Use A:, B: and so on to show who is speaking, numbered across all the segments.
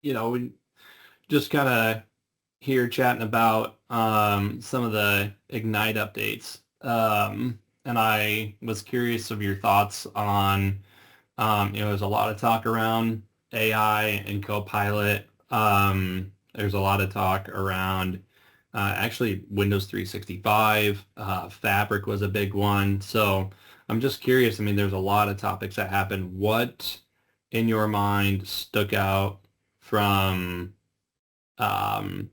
A: We just kind of here chatting about some of the Ignite updates. And I was curious of your thoughts on, there's a lot of talk around AI and Copilot. There's a lot of talk around actually Windows 365. Fabric was a big one. So I'm just curious. I mean, there's a lot of topics that happened. What in your mind stuck out from um,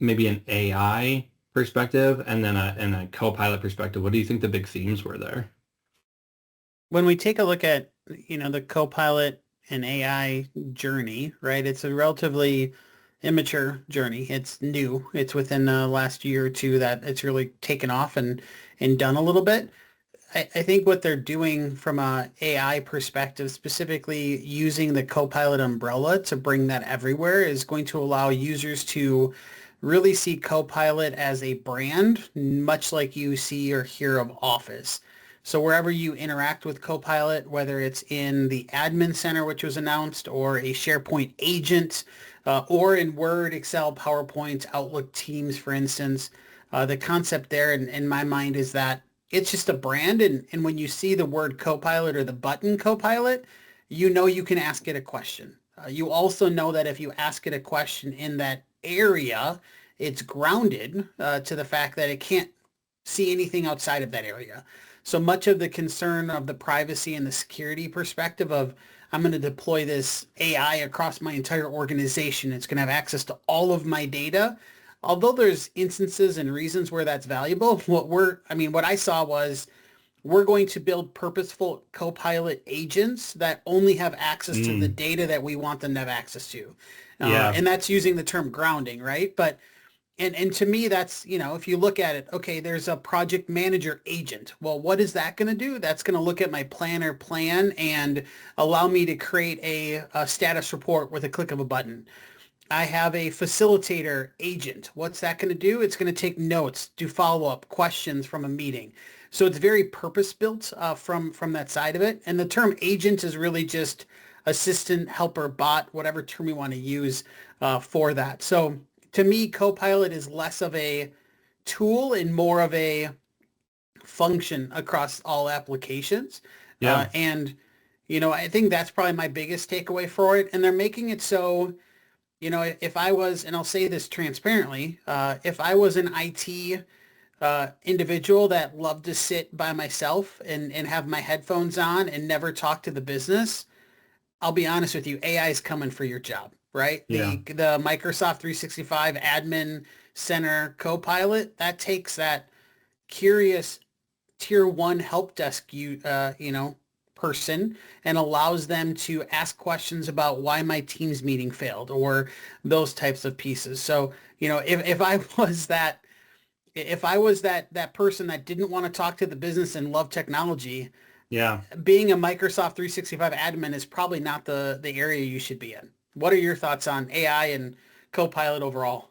A: maybe an AI perspective and then a Copilot perspective? What do you think the big themes were there?
B: When we take a look at, the Copilot and AI journey, right? It's a relatively immature journey. It's new. It's within the last year or two that it's really taken off and done a little bit. I think what they're doing from a AI perspective, specifically using the Copilot umbrella to bring that everywhere, is going to allow users to really see Copilot as a brand, much like you see or hear of Office. So wherever you interact with Copilot, whether it's in the admin center, which was announced, or a SharePoint agent, or in Word, Excel, PowerPoint, Outlook, Teams, for instance, the concept there in my mind is that it's just a brand. And when you see the word Copilot or the button Copilot, you know you can ask it a question. You also know that if you ask it a question in that area, it's grounded to the fact that it can't see anything outside of that area. So much of the concern of the privacy and the security perspective of I'm going to deploy this AI across my entire organization. It's going to have access to all of my data. Although there's instances and reasons where that's valuable, what I saw was we're going to build purposeful Copilot agents that only have access to the
A: Mm,
B: data that we want them to have access to.
A: yeah.
B: And that's using the term grounding, right? But and to me, that's, if you look at it, okay, there's a project manager agent. Well, what is that going to do? That's going to look at my planner plan and allow me to create a status report with a click of a button. I have a facilitator agent. What's that going to do? It's going to take notes, do follow-up questions from a meeting. So it's very purpose-built from that side of it. And the term agent is really just assistant, helper, bot, whatever term you want to use for that. So to me, Copilot is less of a tool and more of a function across all applications.
A: Yeah.
B: And, I think that's probably my biggest takeaway for it. And they're making it so if I was, and I'll say this transparently, if I was an IT individual that loved to sit by myself and have my headphones on and never talk to the business, I'll be honest with you, AI is coming for your job, right?
A: Yeah.
B: The Microsoft 365 Admin Center Copilot, that takes that curious tier one help desk person and allows them to ask questions about why my Teams meeting failed or those types of pieces. So, if I was that person that didn't want to talk to the business and love technology,
A: Yeah.
B: being a Microsoft 365 admin is probably not the area you should be in. What are your thoughts on AI and Copilot overall?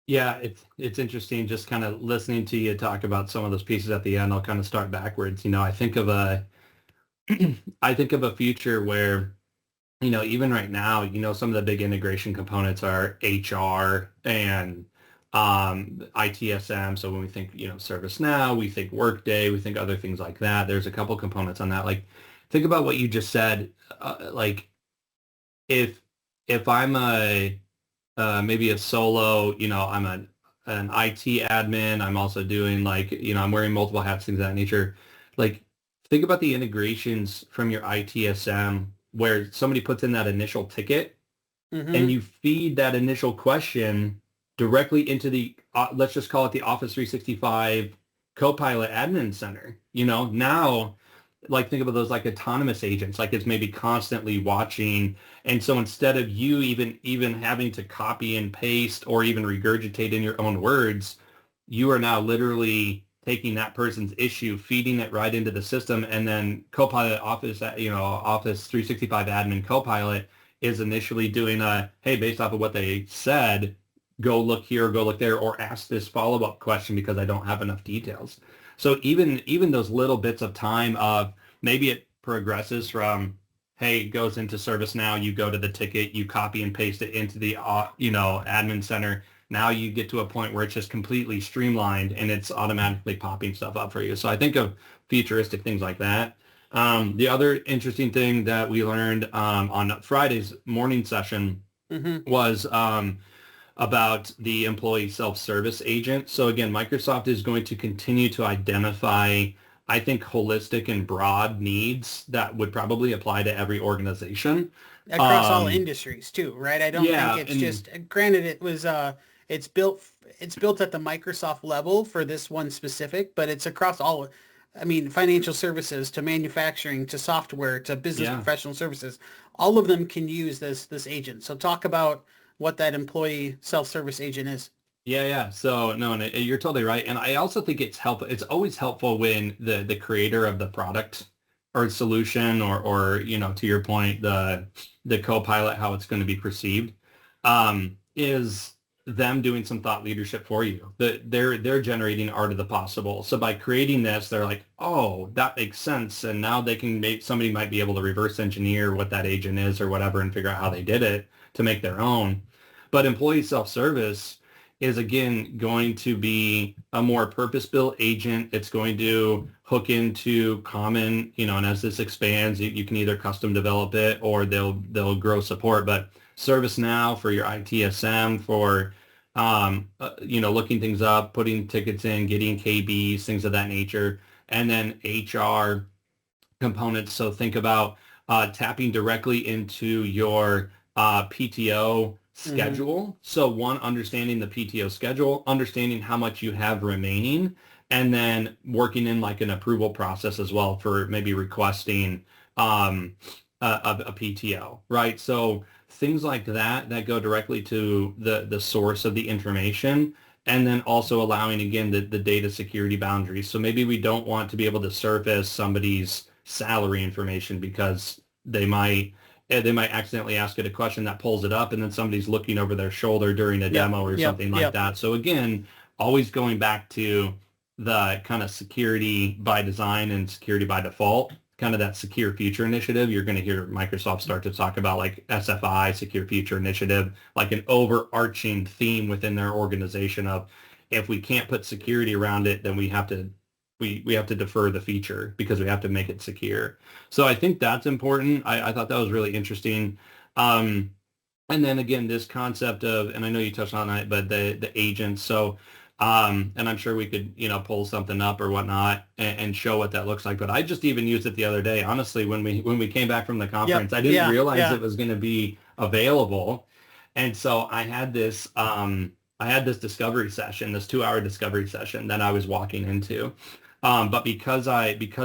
A: Yeah, it's interesting just kind of listening to you talk about some of those pieces at the end. I'll kind of start backwards. I think of a I think of a future where, even right now, some of the big integration components are HR and ITSM. So when we think, ServiceNow, we think Workday, we think other things like that. There's a couple components on that. Like, think about what you just said. Like, if I'm a maybe a solo, I'm an IT admin. I'm also doing like, I'm wearing multiple hats, things of that nature. Like, think about the integrations from your ITSM where somebody puts in that initial ticket and
B: Mm-hmm.
A: you feed that initial question directly into the, let's just call it the Office 365 Copilot Admin Center. Now, like think about those like autonomous agents, like it's maybe constantly watching. And so instead of you even having to copy and paste or even regurgitate in your own words, you are now literally taking that person's issue, feeding it right into the system, and then Copilot Office, Office 365 Admin Copilot is initially doing a, hey, based off of what they said, go look here, go look there, or ask this follow-up question because I don't have enough details. So even those little bits of time of maybe it progresses from hey, it goes into ServiceNow, you go to the ticket, you copy and paste it into the, admin center. Now you get to a point where it's just completely streamlined and it's automatically popping stuff up for you. So I think of futuristic things like that. The other interesting thing that we learned on Friday's morning session
B: Mm-hmm.
A: was about the employee self-service agent. So again, Microsoft is going to continue to identify, I think, holistic and broad needs that would probably apply to every organization.
B: Across all
A: Um,
B: industries too, right? I don't think
A: yeah,
B: it's
A: and
B: just, granted it was it's built at the Microsoft level for this one specific, but it's across all, I mean, financial services to manufacturing to software to business
A: yeah,
B: professional services. All of them can use this agent. So talk about what that employee self-service agent is.
A: yeah. So no, and you're totally right. And I also think it's helpful. It's always helpful when the creator of the product or solution or to your point, the co-pilot, how it's going to be perceived, is them doing some thought leadership for you. They're generating art of the possible. So by creating this, they're like, oh, that makes sense. And now they can make, somebody might be able to reverse engineer what that agent is or whatever and figure out how they did it to make their own. But employee self-service is again going to be a more purpose-built agent. It's going to hook into common, and as this expands, you can either custom develop it or they'll grow support. But ServiceNow for your ITSM, for looking things up, putting tickets in, getting KBs, things of that nature, and then HR components. So think about tapping directly into your PTO
B: Mm-hmm.
A: schedule. So one, understanding the PTO schedule, understanding how much you have remaining, and then working in like an approval process as well for maybe requesting a PTO, right? So things like that go directly to the source of the information, and then also allowing, again, the data security boundaries. So maybe we don't want to be able to surface somebody's salary information because they might accidentally ask it a question that pulls it up, and then somebody's looking over their shoulder during a
B: Yep.
A: demo or
B: Yep.
A: something like
B: Yep.
A: that. So again, always going back to the kind of security by design and security by default, kind of that secure future initiative. You're going to hear Microsoft start to talk about like SFI, secure future initiative, like an overarching theme within their organization of, if we can't put security around it, then we have to defer the feature because we have to make it secure. So I think that's important. I thought that was really interesting. Um, and then again, this concept of, and I know you touched on it, but the agents. So, and I'm sure we could, pull something up or whatnot and show what that looks like. But I just even used it the other day. Honestly, when we came back from the
B: Yep.
A: conference, I didn't
B: Yeah.
A: realize
B: Yeah.
A: it was going to be available. And so I had this discovery session, this 2-hour discovery session that I was walking into. But because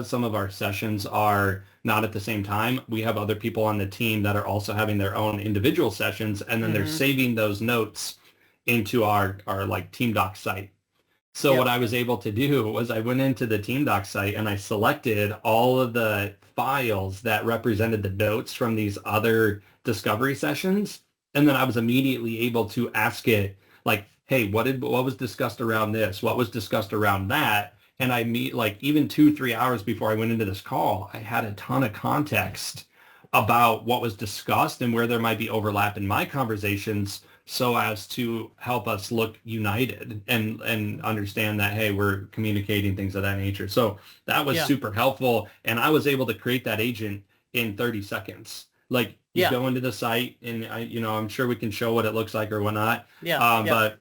A: some of our sessions are not at the same time, we have other people on the team that are also having their own individual sessions, and then they're
B: Mm-hmm.
A: saving those notes into our like Team Doc site. So what
B: Yep.
A: I was able to do was I went into the Team Doc site and I selected all of the files that represented the notes from these other discovery sessions. And then I was immediately able to ask it like, hey, what was discussed around this? What was discussed around that? And I meet like even 2-3 hours before I went into this call, I had a ton of context about what was discussed and where there might be overlap in my conversations so as to help us look united and understand that, hey, we're communicating things of that nature. So that was
B: Yeah.
A: super helpful. And I was able to create that agent in 30 seconds. Like you
B: Yeah.
A: go into the site and I'm sure we can show what it looks like or whatnot.
B: Yeah.
A: Um,
B: Yep.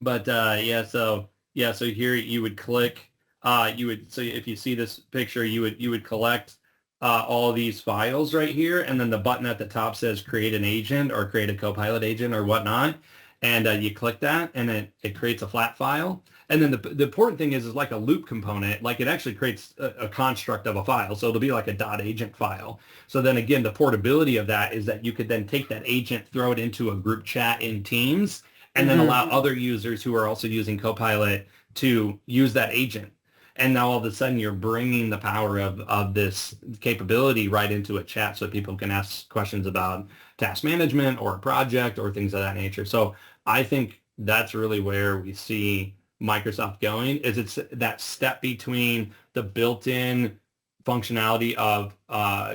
A: but so here you would click, so if you see this picture, you would collect all these files right here, and then the button at the top says create an agent or create a Copilot agent or whatnot, and you click that, and it creates a flat file. And then the important thing is like a loop component, like it actually creates a construct of a file, so it'll be like a .agent file. So then again, the portability of that is that you could then take that agent, throw it into a group chat in Teams, and then
B: Mm-hmm.
A: allow other users who are also using Copilot to use that agent. And now all of a sudden you're bringing the power of this capability right into a chat so people can ask questions about task management or a project or things of that nature. So I think that's really where we see Microsoft going, is it's that step between the built-in functionality of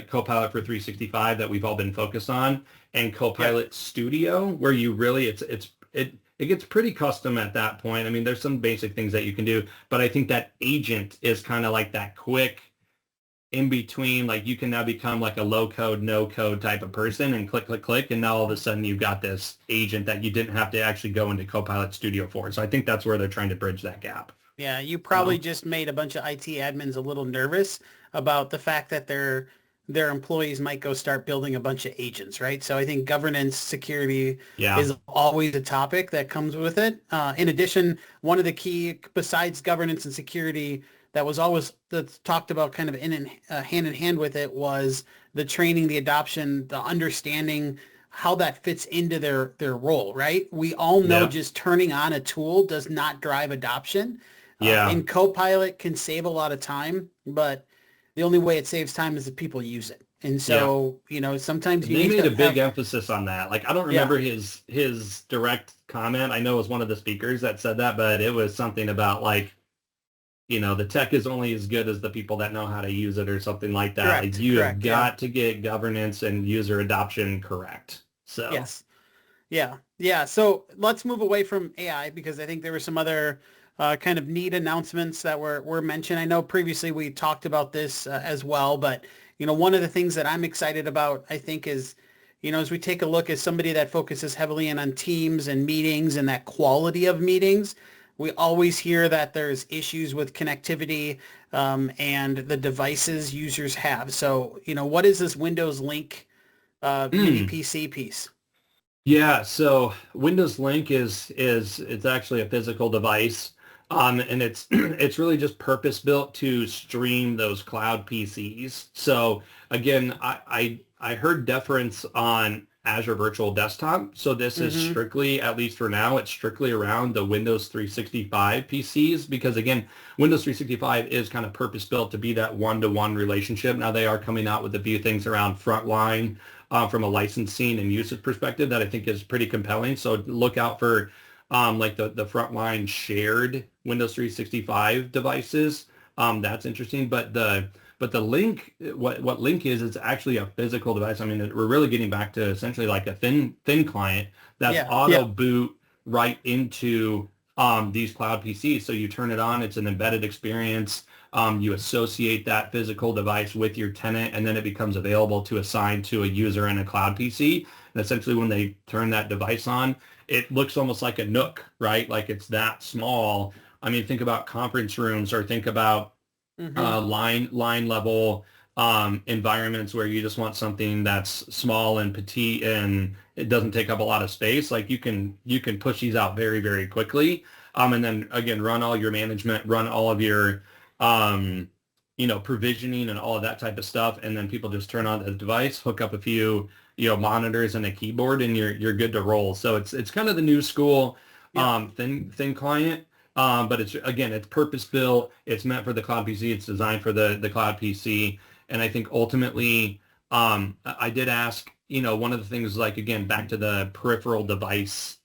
A: Copilot for 365 that we've all been focused on, and
B: Yep.
A: Copilot Studio, where you really it gets pretty custom at that point. I mean, there's some basic things that you can do, but I think that agent is kind of like that quick in between. Like you can now become like a low code, no code type of person and click, click, click, and now all of a sudden you've got this agent that you didn't have to actually go into Copilot Studio for. So I think that's where they're trying to bridge that gap.
B: Yeah, you probably
A: So
B: just made a bunch of IT admins a little nervous about the fact that their employees might go start building a bunch of agents, right? So I think governance security
A: yeah,
B: is always a topic that comes with it. In addition, one of the key, besides governance and security, that was always that's talked about kind of hand in hand with it was the training, the adoption, the understanding how that fits into their role, right? We all know
A: yeah,
B: just turning on a tool does not drive adoption.
A: yeah.
B: And Copilot can save a lot of time, but the only way it saves time is if people use it. And
A: Yeah.
B: so, sometimes you
A: They
B: need
A: made
B: to
A: a big
B: have,
A: emphasis on that. Like I don't
B: yeah,
A: remember his direct comment. I know it was one of the speakers that said that, but it was something about like, the tech is only as good as the people that know how to use it or something like that. Like you have
B: correct. Yeah.
A: got to get governance and user adoption correct. So,
B: Yes. Yeah. Yeah. So let's move away from AI because I think there were some other kind of neat announcements that were mentioned. I know previously we talked about this as well, but one of the things that I'm excited about, I think is, as we take a look as somebody that focuses heavily in on teams and meetings and that quality of meetings, we always hear that there's issues with connectivity and the devices users have. So, what is this Windows Link mini
A: mm,
B: PC piece?
A: yeah. So Windows Link is it's actually a physical device, and it's it's really just purpose built to stream those cloud PCs. So again, I heard deference on Azure Virtual Desktop. So this is
B: Mm-hmm.
A: strictly, at least for now, it's strictly around the Windows 365 PCs because again, Windows 365 is kind of purpose built to be that one-to-one relationship. Now they are coming out with a few things around frontline from a licensing and usage perspective that I think is pretty compelling. So look out for like the frontline shared Windows 365 devices. That's interesting. But the Link, what Link is, it's actually a physical device. I mean, we're really getting back to essentially like a thin client that's
B: Yeah.
A: auto
B: Yeah.
A: boot right into these cloud PCs. So you turn it on, it's an embedded experience. You associate that physical device with your tenant, and then it becomes available to assign to a user in a cloud PC. And essentially, when they turn that device on, it looks almost like a Nook, right? Like it's that small. I mean, think about conference rooms or think about
B: Mm-hmm.
A: line level environments where you just want something that's small and petite and it doesn't take up a lot of space. Like you can push these out very, very quickly. And then again, run all your management, run all of your um, provisioning and all of that type of stuff. And then people just turn on the device, hook up a few, monitors and a keyboard, and you're good to roll. So it's kind of the new school
B: Yep.
A: thin client. But it's purpose built. It's meant for the cloud PC. It's designed for the cloud PC. And I think ultimately, I did ask, one of the things like, again, back to the peripheral device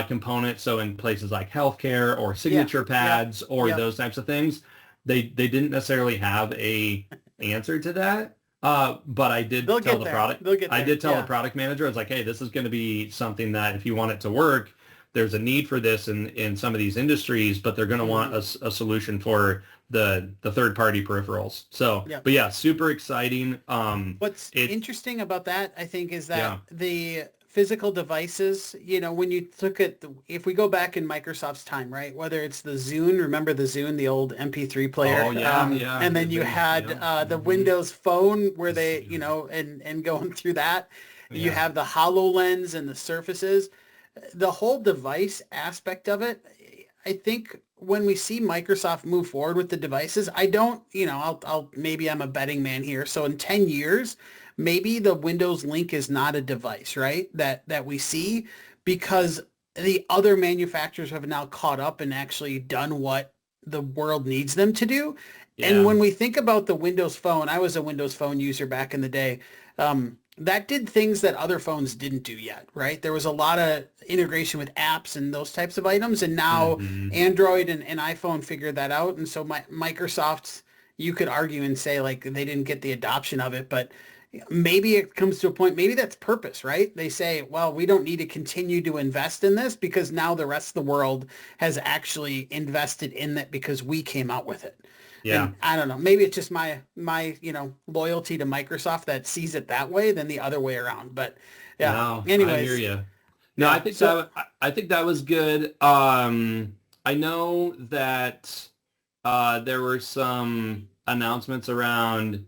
A: component. So in places like healthcare or
B: Yeah.
A: signature
B: Yep.
A: pads or
B: Yep.
A: those types of things, they didn't necessarily have a answer to that. But I
B: They'll
A: did tell
B: get
A: the
B: there.
A: product,
B: They'll get
A: I
B: there.
A: did tell the
B: Yeah.
A: product manager, I was like, hey, this is going to be something that if you want it to work, there's a need for this in some of these industries, but they're going to want
B: Mm-hmm.
A: a solution for the third party peripherals. So,
B: Yep.
A: but yeah, super exciting.
B: What's
A: It
B: interesting about that, I think, is that
A: yeah.
B: the physical devices, when you look at if we go back in Microsoft's time, right, whether it's the Zune, remember the Zune, the old MP3 player,
A: Oh yeah, yeah,
B: and
A: the
B: then you
A: big
B: had
A: yeah.
B: the
A: Hmm.
B: Windows Phone where they, and going through that, you
A: Yeah.
B: have the HoloLens and the Surfaces. The whole device aspect of it, I think when we see Microsoft move forward with the devices, I don't, maybe I'm a betting man here. So in 10 years, maybe the Windows Link is not a device, right? That we see because the other manufacturers have now caught up and actually done what the world needs them to do. And
A: Yeah.
B: when we think about the Windows Phone, I was a Windows Phone user back in the day. That did things that other phones didn't do yet, right? There was a lot of integration with apps and those types of items, and now
A: Hmm.
B: Android and iPhone figured that out, and so Microsoft's, you could argue and say like they didn't get the adoption of it, but maybe it comes to a point, maybe that's purpose, right? They say, well, we don't need to continue to invest in this because now the rest of the world has actually invested in it because we came out with it.
A: Yeah.
B: And I don't know, maybe it's just my loyalty to Microsoft that sees it that way than the other way around. But yeah,
A: No, I hear
B: anyways,
A: you. No,
B: yeah. So
A: I think that was good. I know that there were some announcements around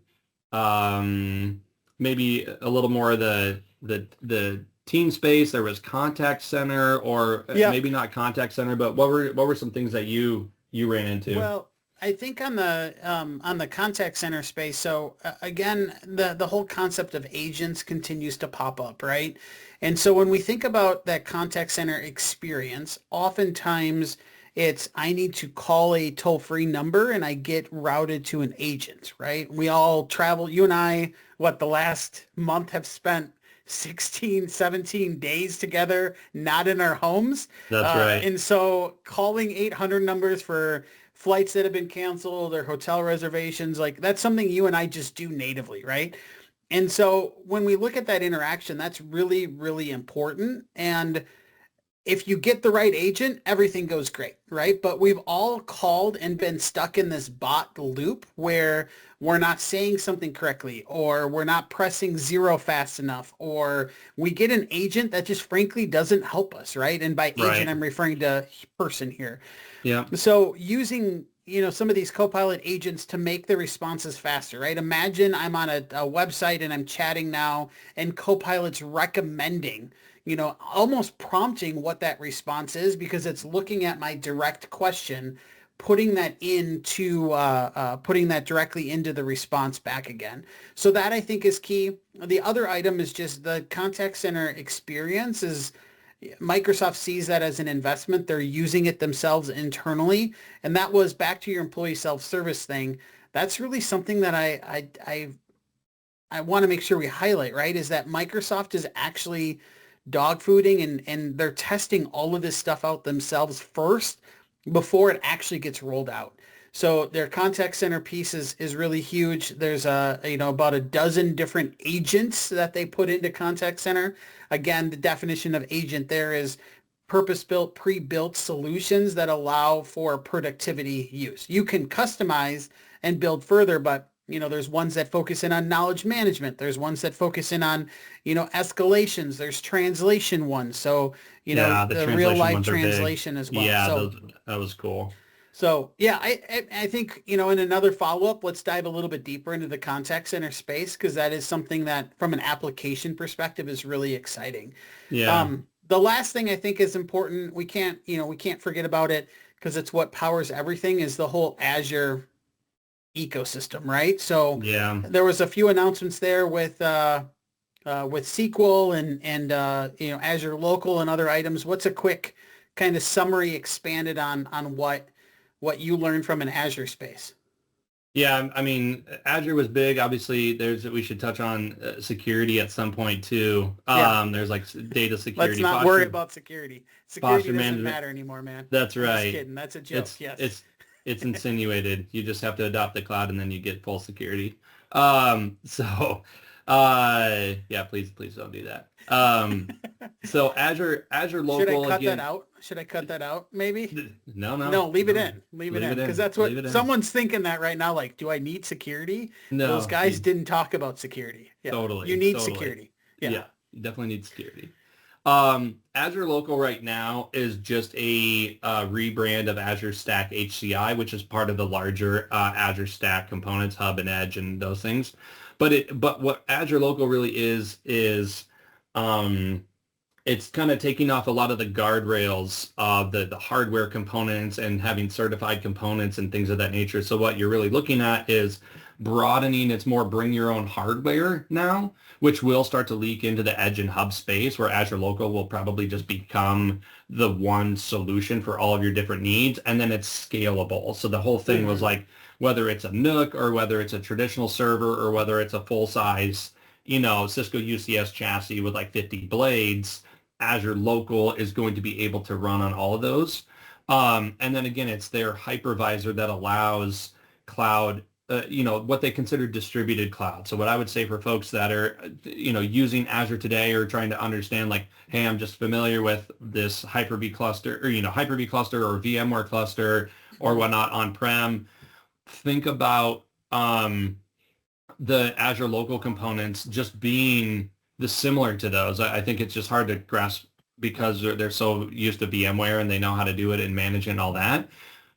A: maybe a little more of the team space. There was contact center, or
B: yeah,
A: maybe not contact center, but what were some things that you ran into?
B: well, I think on the contact center space, so again, the whole concept of agents continues to pop up, right? And so when we think about that contact center experience, oftentimes it's I need to call a toll-free number and I get routed to an agent, right? We all travel, you and I, what, the last month have spent 16, 17 days together, not in our homes.
A: That's right.
B: And so calling 800 numbers for flights that have been canceled or hotel reservations, like that's something you and I just do natively, right? And so when we look at that interaction, that's really, really important. And if you get the right agent, everything goes great, right? But we've all called and been stuck in this bot loop where we're not saying something correctly, or we're not pressing zero fast enough, or we get an agent that just frankly doesn't help us, right? And by agent,
A: Right.
B: I'm referring to person here.
A: Yeah.
B: So using, some of these Copilot agents to make the responses faster, right? Imagine I'm on a website and I'm chatting now and Copilot's recommending, almost prompting what that response is because it's looking at my direct question, putting that directly into the response back again. So that I think is key. The other item is just the contact center experience is Microsoft sees that as an investment. They're using it themselves internally. And that was back to your employee self-service thing. That's really something that I want to make sure we highlight, right? Is that Microsoft is actually dog fooding and they're testing all of this stuff out themselves first before it actually gets rolled out. So their contact center piece is really huge. There's about a dozen different agents that they put into contact center. Again, the definition of agent there is purpose-built, pre-built solutions that allow for productivity use. You can customize and build further, but there's ones that focus in on knowledge management. There's ones that focus in on, escalations. There's translation ones. So,
A: Yeah, the
B: the real
A: translation
B: life
A: ones are big.
B: translation as well.
A: Yeah,
B: So
A: that was cool.
B: so yeah, I think, in another follow-up, let's dive a little bit deeper into the contact center space because that is something that from an application perspective is really exciting.
A: Yeah.
B: The last thing I think is important, we can't forget about it because it's what powers everything is the whole Azure ecosystem, right? So
A: Yeah.
B: there was a few announcements there with SQL and Azure Local and other items. What's a quick kind of summary expanded on what you learned from an Azure space?
A: Yeah, I mean, Azure was big. Obviously, we should touch on security at some point too.
B: Yeah,
A: There's like data
B: let's
A: security,
B: not worry about security. Security
A: posture
B: doesn't
A: management.
B: matter anymore, man.
A: That's
B: I'm just
A: right.
B: kidding. That's a joke.
A: It's
B: Yes.
A: it's it's insinuated. You just have to adopt the cloud and then you get full security. So yeah, please don't do that. So Azure
B: Should I
A: Local
B: cut that
A: again.
B: out? Should I cut that out? Maybe?
A: No, no,
B: No, leave it
A: no.
B: in. Leave it
A: Leave
B: in.
A: it
B: Because
A: in.
B: that's
A: Leave
B: what
A: it in.
B: someone's thinking that right now. Like, do I need security? Those
A: No,
B: guys didn't talk about security. Yeah. You
A: totally,
B: need
A: totally.
B: security. Yeah.
A: Yeah, you definitely need security. Azure Local right now is just a rebrand of Azure Stack HCI, which is part of the larger Azure Stack components, Hub and Edge and those things. But what Azure Local really is it's kind of taking off a lot of the guardrails of the hardware components and having certified components and things of that nature. So what you're really looking at is broadening. It's more bring your own hardware now, which will start to leak into the edge and hub space where Azure Local will probably just become the one solution for all of your different needs. And then it's scalable. So the whole thing was like, whether it's a NUC or whether it's a traditional server or whether it's a full size, Cisco UCS chassis with like 50 blades, Azure Local is going to be able to run on all of those. And then again, it's their hypervisor that allows cloud what they consider distributed cloud. So what I would say for folks that are, using Azure today or trying to understand like, hey, I'm just familiar with this Hyper-V cluster or, Hyper-V cluster or VMware cluster or whatnot on-prem, think about the Azure Local components just being the similar to those. I think it's just hard to grasp because they're so used to VMware and they know how to do it and manage it and all that.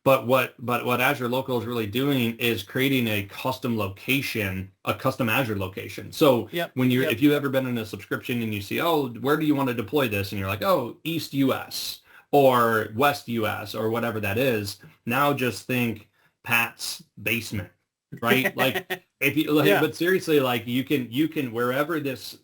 A: But what Azure Local is really doing is creating a custom location, a custom Azure location. So if you've ever been in a subscription and you see, oh, where do you want to deploy this? And you're like, oh, East US or West US or whatever that is. Now just think Pat's basement, right? Like if you but seriously, like you can wherever this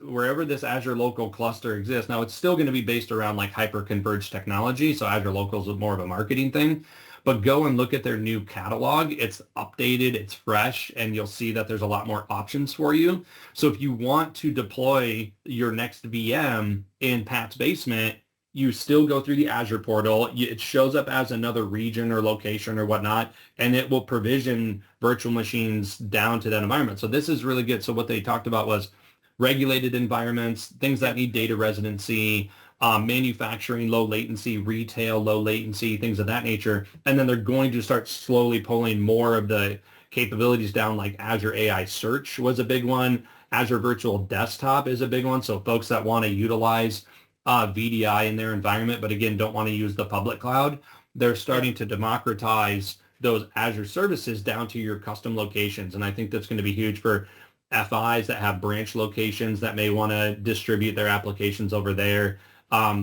A: Azure Local cluster exists. Now it's still going to be based around like hyper-converged technology. So Azure Local is more of a marketing thing. But go and look at their new catalog. It's updated, it's fresh, and you'll see that there's a lot more options for you. So if you want to deploy your next VM in Pat's basement, you still go through the Azure portal. It shows up as another region or location or whatnot, and it will provision virtual machines down to that environment. So this is really good. So what they talked about was regulated environments, things that need data residency, manufacturing, low latency, retail, low latency, things of that nature. And then they're going to start slowly pulling more of the capabilities down, like Azure AI Search was a big one. Azure Virtual Desktop is a big one. So folks that want to utilize VDI in their environment, but again, don't want to use the public cloud, they're starting to democratize those Azure services down to your custom locations. And I think that's going to be huge for FIs that have branch locations that may want to distribute their applications over there.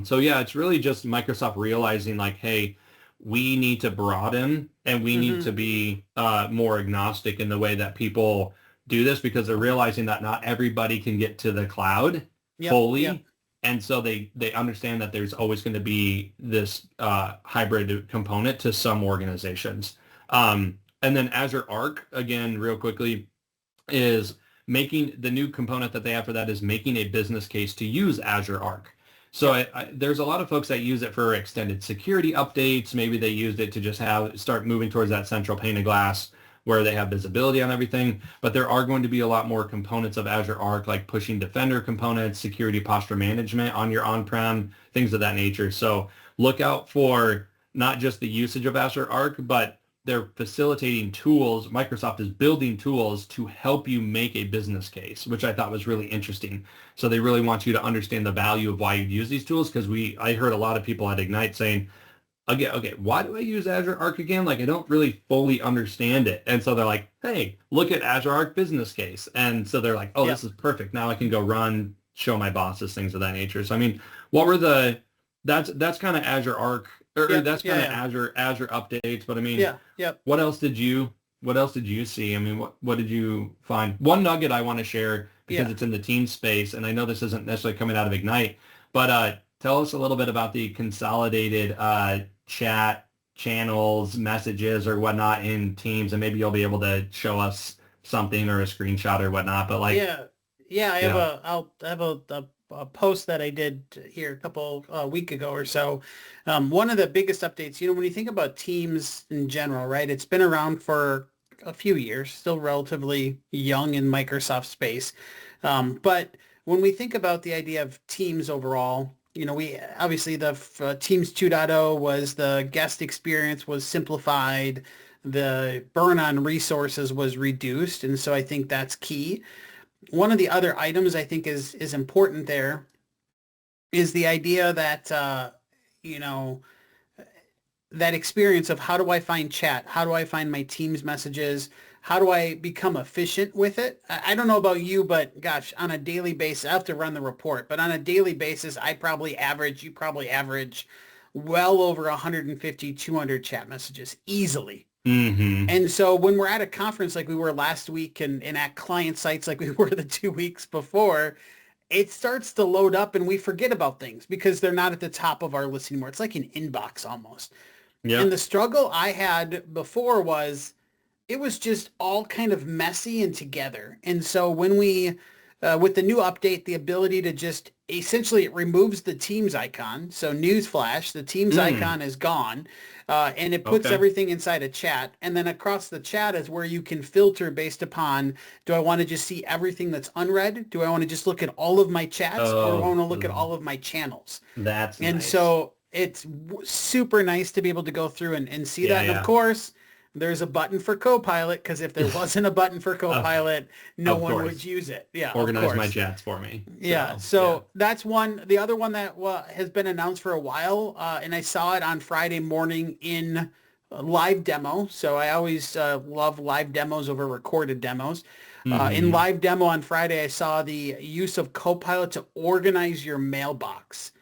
A: So yeah, it's really just Microsoft realizing like, hey, we need to broaden and we need to be more agnostic in the way that people do this, because they're realizing that not everybody can get to the cloud fully. And so they understand that there's always going to be this hybrid component to some organizations. And then Azure Arc, again, real quickly, is making the new component that they have for that is making a business case to use Azure Arc. So there's a lot of folks that use it for extended security updates. Maybe they used it to just start moving towards that central pane of glass where they have visibility on everything. But there are going to be a lot more components of Azure Arc, like pushing Defender components, security posture management on your on-prem, things of that nature. So look out for not just the usage of Azure Arc, but they're facilitating tools. Microsoft is building tools to help you make a business case, which I thought was really interesting. So they really want you to understand the value of why you use these tools, because I heard a lot of people at Ignite saying, okay, why do I use Azure Arc again? Like, I don't really fully understand it. And so they're like, hey, look at Azure Arc business case. And so they're like, oh, this is perfect. Now I can go run, show my bosses, things of that nature. So, I mean, that's kind of Azure Arc, or that's kind of Azure updates. But I mean, what else did you see? I mean, what did you find? One nugget I want to share, because it's in the team space, and I know this isn't necessarily coming out of Ignite, but tell us a little bit about the consolidated chat channels, messages, or whatnot in Teams, and maybe you'll be able to show us something or a screenshot or whatnot. But like,
B: I'll have a post that I did here a couple week ago or so. One of the biggest updates, when you think about Teams in general, right? It's been around for a few years, still relatively young in Microsoft space. But when we think about the idea of Teams overall, we obviously the Teams 2.0 was the guest experience was simplified, the burn on resources was reduced, and so I think that's key. One of the other items I think is important there is the idea that that experience of how do I find chat, how do I find my Teams messages, how do I become efficient with it? I don't know about you, but gosh, on a daily basis, I have to run the report, but on a daily basis, you probably average well over 150, 200 chat messages easily. And so when we're at a conference like we were last week and at client sites like we were the 2 weeks before, it starts to load up and we forget about things because they're not at the top of our list anymore. It's like an inbox almost. And the struggle I had before was it was just all kind of messy and together. And so when we with the new update, the ability to just essentially it removes the Teams icon. So newsflash, the Teams icon is gone, and it puts
A: Okay.
B: everything inside a chat. And then across the chat is where you can filter based upon, do I want to just see everything that's unread? Do I want to just look at all of my chats, or do I want
A: Oh,
B: to look at all of my channels?
A: that's
B: And
A: nice.
B: so it's super nice to be able to go through and see
A: Yeah,
B: that. And of
A: yeah.
B: course, there's a button for Copilot, because if there wasn't a button for
A: Of
B: Copilot, no
A: of
B: one would
A: course.
B: use it. Yeah, of
A: Organize my
B: course.
A: chats for me.
B: Yeah,
A: So yeah.
B: so that's one. The other one that has been announced for a while, and I saw it on Friday morning in live demo. So I always love live demos over recorded demos. In
A: Hmm.
B: live demo on Friday, I saw the use of Copilot to organize your mailbox.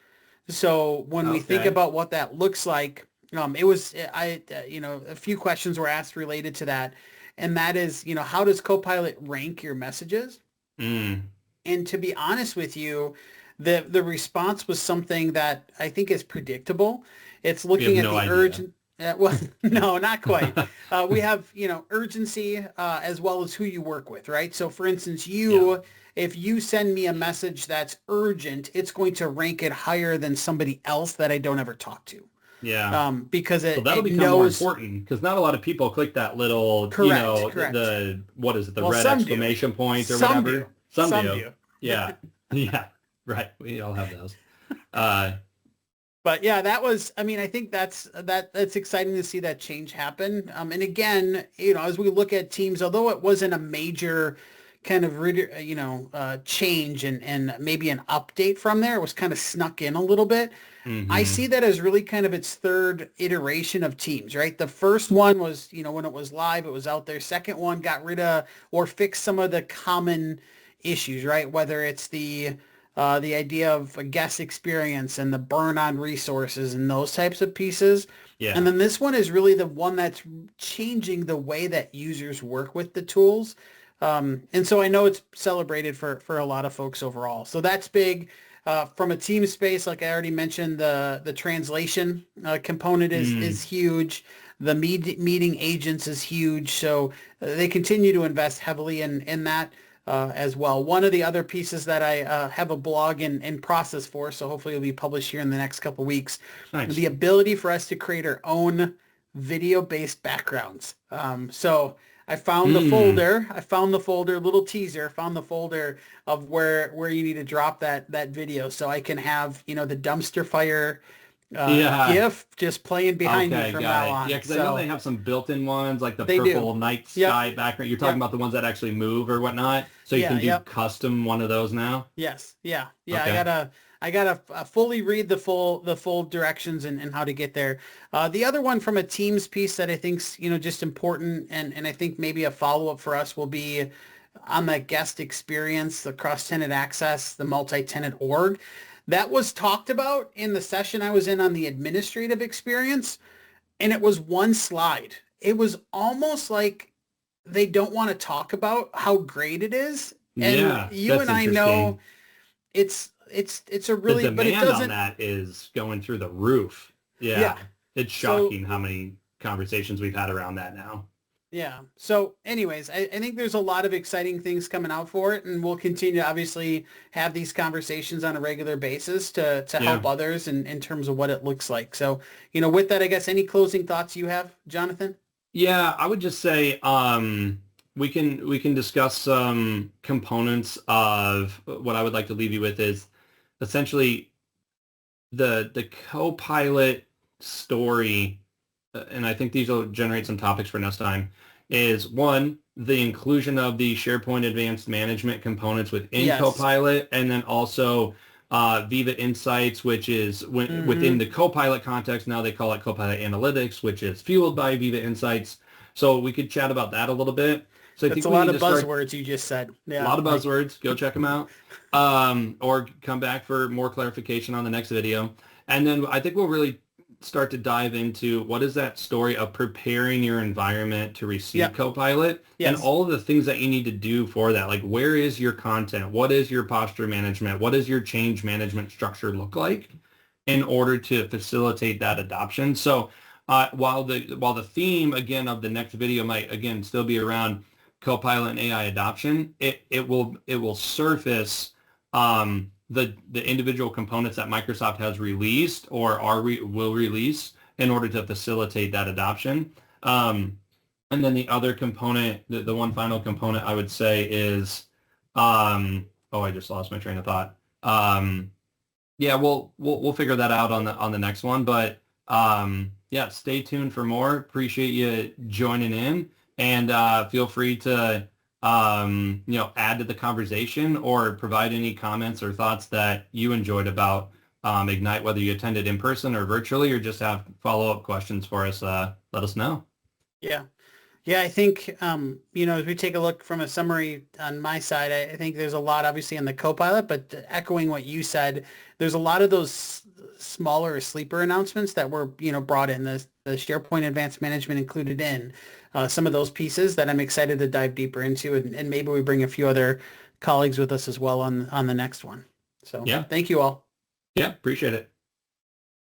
B: So when we think
A: Okay.
B: about what that looks like, it was a few questions were asked related to that, and that is, how does Copilot rank your messages?
A: Mm.
B: And to be honest with you, the response was something that I think is predictable. It's
A: We have
B: looking at
A: no
B: the
A: idea.
B: urgent. Well, no, not quite. We have, urgency as well as who you work with, right? So for instance,
A: Yeah.
B: if you send me a message that's urgent, it's going to rank it higher than somebody else that I don't ever talk to,
A: Yeah.
B: because
A: So
B: it,
A: that'll
B: it
A: become more
B: knows.
A: important because not a lot of people click that little,
B: Correct, correct.
A: the what is it, the
B: Well,
A: red
B: some do.
A: exclamation point or
B: Some do.
A: whatever. Some
B: Some
A: do.
B: do.
A: Yeah. Yeah. Right. We all have those. Uh,
B: But yeah, that was, I mean, I think that's exciting to see that change happen. And again, as we look at Teams, although it wasn't a major kind of, change and maybe an update from there, it was kind of snuck in a little bit. I see
A: hmm.
B: that as really kind of its third iteration of Teams, right? The first one was, when it was live, it was out there. Second one got rid of or fixed some of the common issues, right? Whether it's the idea of a guest experience and the burn on resources and those types of pieces. And
A: Yeah.
B: then this one is really the one that's changing the way that users work with the tools. And so I know it's celebrated for a lot of folks overall. So that's big. From a team space, like I already mentioned, the translation component is
A: Mm.
B: huge. The meeting agents is huge. So they continue to invest heavily in that as well. One of the other pieces that I have a blog in process for, so hopefully it'll be published here in the next couple weeks,
A: Nice.
B: the ability for us to create our own video-based backgrounds. So I found the
A: Mm.
B: folder. I found the folder, little teaser. Found the folder of where you need to drop that video, so I can have the dumpster fire
A: Yeah.
B: GIF just playing behind me
A: Okay,
B: from
A: got
B: now
A: it. Yeah,
B: on.
A: because I know they
B: So
A: have some built-in ones, like the
B: they do.
A: purple night
B: Yep.
A: sky background. You're talking
B: Yep.
A: about the ones that actually move or whatnot. So you
B: Yeah.
A: can do
B: Yep.
A: custom one of those now.
B: Yes. Yeah. Yeah. I
A: Okay.
B: gotta I gotta fully read the full directions and how to get there. The other one from a Teams piece that I think's just important, and I think maybe a follow-up for us will be on that guest experience, the cross-tenant access, the multi-tenant org. That was talked about in the session I was in on the administrative experience, and it was one slide. It was almost like they don't want to talk about how great it is. And
A: Yeah,
B: you
A: that's
B: and I know
A: interesting.
B: it's a
A: The
B: really, but it
A: demand on
B: doesn't.
A: that is going through the roof.
B: Yeah.
A: Yeah. It's
B: So
A: shocking how many conversations we've had around that now.
B: yeah. So anyways, I think there's a lot of exciting things coming out for it, and we'll continue to obviously have these conversations on a regular basis to help
A: Yeah.
B: others in terms of what it looks like. So, with that, I guess any closing thoughts you have, Jonathan?
A: Yeah, I would just say we can discuss some components of what I would like to leave you with is essentially the co-pilot story, and I think these will generate some topics for next time, is one, the inclusion of the SharePoint Advanced Management components within
B: Yes.
A: Copilot, and then also Viva Insights, which is within
B: Mm-hmm.
A: the Copilot context. Now they call it Copilot Analytics, which is fueled by Viva Insights. So we could chat about that a little bit. So I
B: That's
A: think
B: a
A: we
B: lot
A: need
B: of
A: to start
B: buzzwords you just said.
A: a
B: Yeah.
A: lot of
B: Like,
A: buzzwords. Go check them out. Or come back for more clarification on the next video. And then I think we'll really start to dive into what is that story of preparing your environment to receive
B: yep.
A: Copilot and
B: Yes.
A: all of the things that you need to do for that. Like, where is your content? What is your posture management? What does your change management structure look like in order to facilitate that adoption? So while the theme, again, of the next video might, again, still be around Copilot and AI adoption, it will surface the individual components that Microsoft has released or will release in order to facilitate that adoption. And then the other component, the one final component I would say is, oh, I just lost my train of thought. Yeah, we'll figure that out on the next one. But yeah, stay tuned for more. Appreciate you joining in, and feel free to add to the conversation or provide any comments or thoughts that you enjoyed about Ignite, whether you attended in person or virtually, or just have follow-up questions for us. Let us know.
B: Yeah. Yeah, I think, as we take a look from a summary on my side, I think there's a lot obviously in the Copilot, but echoing what you said, there's a lot of those smaller sleeper announcements that were, brought in, the SharePoint Advanced Management included in some of those pieces that I'm excited to dive deeper into, and maybe we bring a few other colleagues with us as well on the next one. So
A: Yeah.
B: thank you all.
A: Yeah, appreciate it.